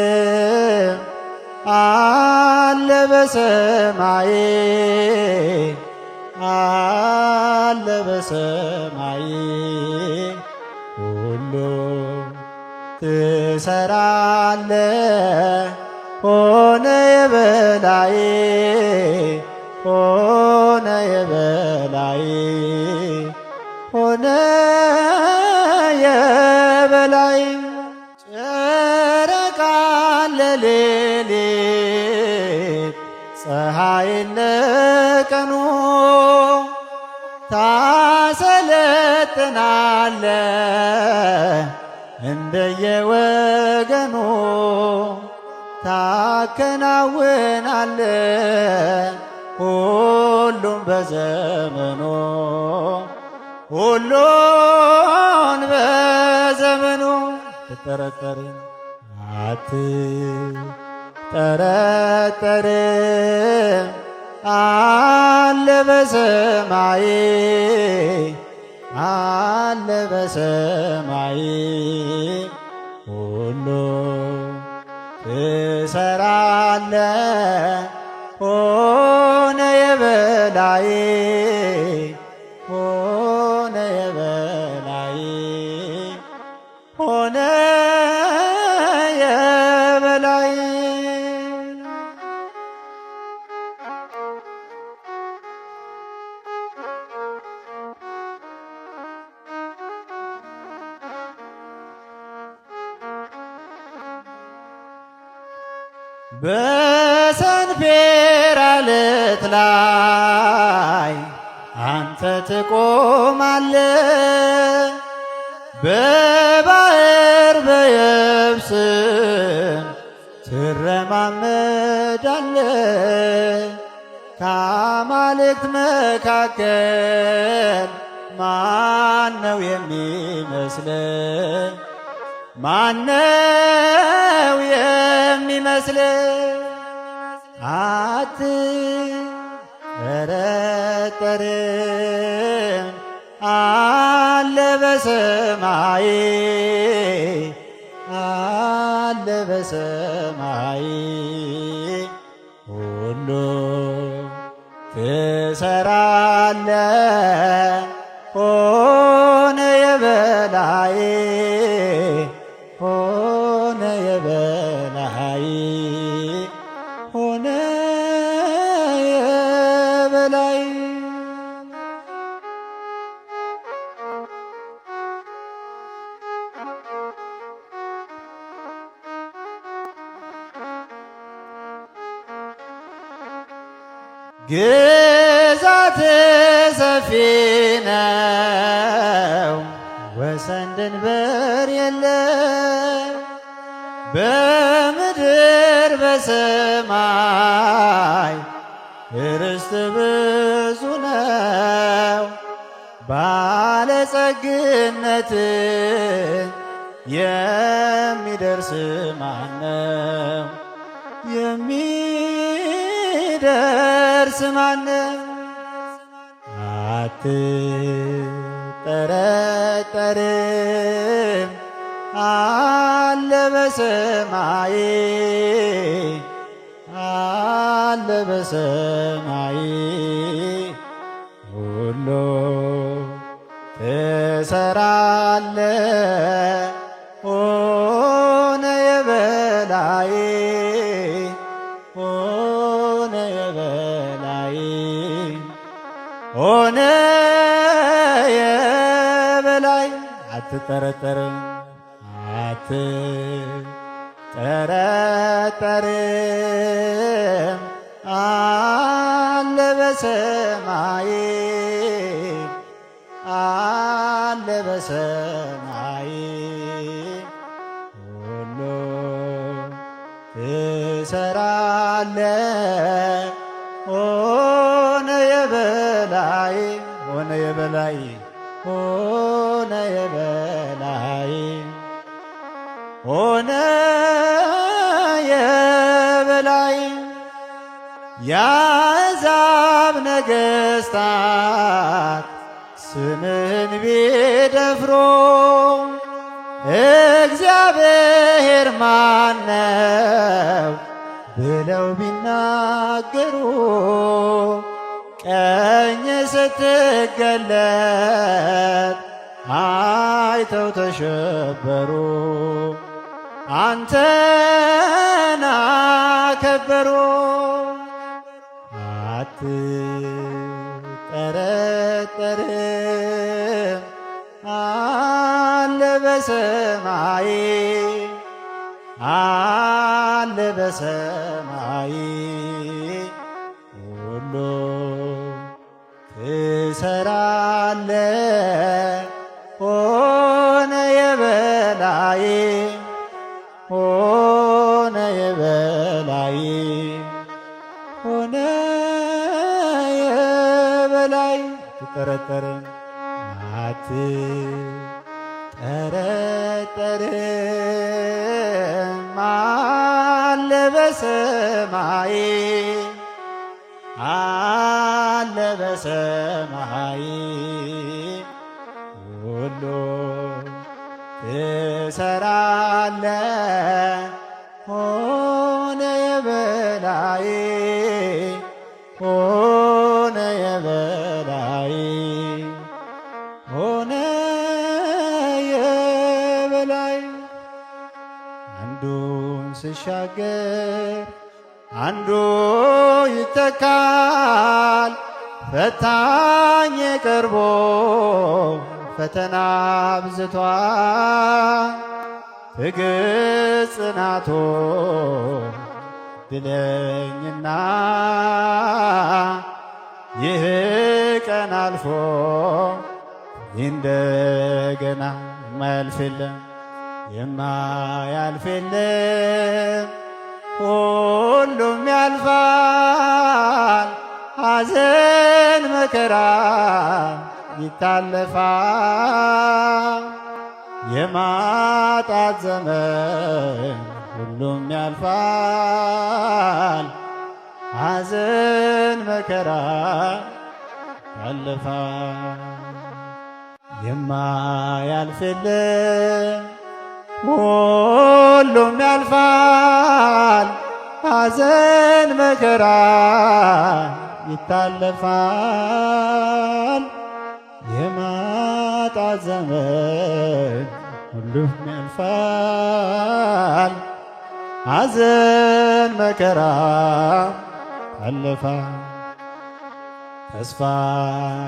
አትጠረጠርም አለ በሰማይ አለ በሰማይ ሁሉ ትሰራለ ሆነ የበላይ ሆነ የበላይ ሆነ የበላይ ጨረቃን ለሌሊት ፀሐይን ለቀኑ ታሰለጥናለ እንደየወገኑ ታከናውናለ ሁሉም በዘመኑ ሁሉን በዘመኑ አትጠረጠርም አለ በሰማይ አለ በሰማይ ሁሉ ትሰራለ ሆነ የበላይ ሆነ የበላይ ሆነ የበላይ በሰንፔር ዓለት ላይ አንተ ትቆማለ በባህር በየብስም ትረማመዳለ ከአማልክት መካከል ማነው የሚመስል ማነው የሚመስል አትጠረጠርም አለ በሰማይ አለ በሰማይ ሁሉ ትሰራለ ሆነ የበላይ ሆነ የበላይ ሆነ የበላይ ግዛት ሰፊ ነው ወሰን ድንበር የለ በምድር በሰማይ ርስት ብዙ ነው ባለጸግነት የሚደርስ ማነው የሚደርስ ማነው አትጠረጠርም አለ በሰማይ አለ በሰማይ ሁሉ ትሰራለ ሆነ የበላይ ሆነ የበላይ ሆነ የበላይ አትጠረጠርም አትጠረጠርም አለ በሰማይ አለ በሰማይ ሁሉ ትሰራለ ሆነ የበላይ ሆነ የበላይ ሆነ የበላይ ሆነ የበላይ የአሕዛብ ነገሥታት ስምህን ቢደፍሩ ማነው ብለው ቢናገሩ ቀኝ ስትገለጥ አይተው ተሸበሩ። አንተን አከበሩ። አትጠረጠርም አለ በሰማይ አለ በሰማይ ሁሉ ትሰራለ ሆነ የበላይ ሆነ የበላይ ሆነ የበላይ አትጠረጠርም አትጠረጠርም አለ በሰማይ አለ በሰማይ ሁሉ ትሰራለ ሆነ የበላይ ሆነ የበላይ ሆነ የበላይ አንዱን ስሻገር አንዱ ይተካል ፈታኝ ቀርቦ ፈተና አብዝቷል ትዕግስት ጽናቶ ድለኝና ይህ ቀን አልፎ እንደገና የማያልፍልም የማያልፍልም ሁሉም ያልፋል ሐዘን መከራ ይታለፋል የማጣት ዘመን ሁሉም ያልፋል ሐዘን መከራ ያልፋል የማያልፍልም ሁሉም ያልፋል ሐዘን መከራ ይታለፋል የማጣት ዘመን ሁሉም ያልፋል ሐዘን መከራ ያልፋል ተስፋ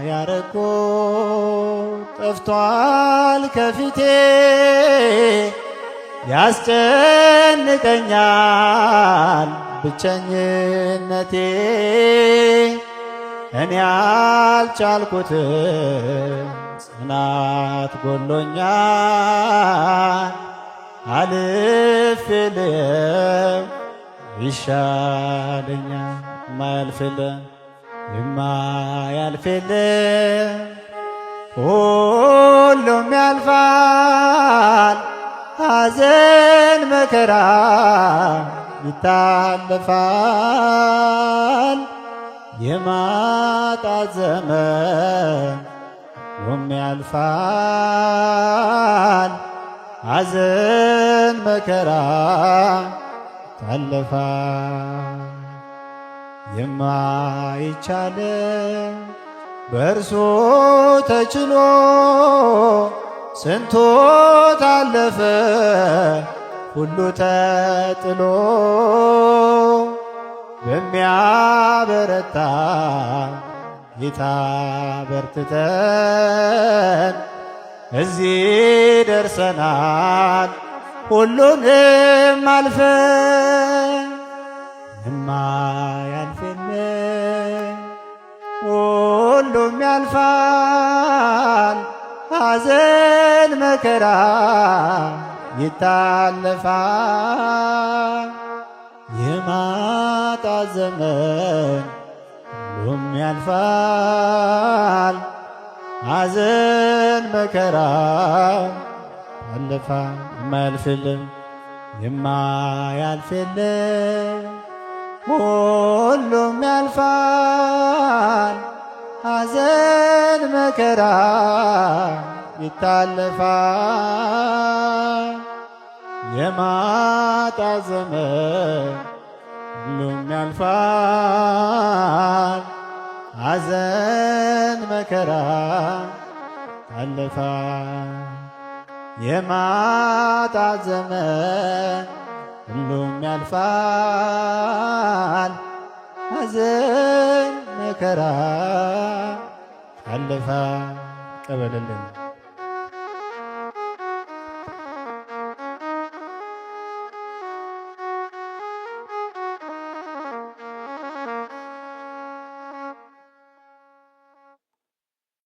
ያረኩት ጠፍቷል ከፊቴ ያስጨንቀኛል ብቸኝነቴ እኔ አልቻልኩትም ጽናት ጎሎኛል አልፌልም ይሻለኛል የማያልፍልም የማያልፍልም ሁሉም ያልፋል ሐዘን መከራ ይታለፋል የማጣት ዘመን ሁሉም ያልፋል ሐዘን መከራ ይታለፋል የማይቻለው በእርሱ ተችሎ ስንቱ ታለፈ ሁሉ ተጥሎ በሚያበረታ ጌታ በርትተን እዚህ ደርሰናል ሁሉንም አልፈን የማያልፍልን ሁሉም ያልፋል ሐዘን መከራ ይታለፋል የማጣት ዘመን ሁሉም ያልፋል ሐዘን መከራ ያልፋል የማያልፍልን የማያልፍልን ሁሉም ያልፋል ሐዘን መከራ ይታለፋል የማጣት ዘመን ሁሉም ያልፋል። ሐዘን መከራ ያልፋል። የማጣት ዘመን ሁሉም ያልፋል። ሐዘን መከራ ያልፋል። ቀበልልን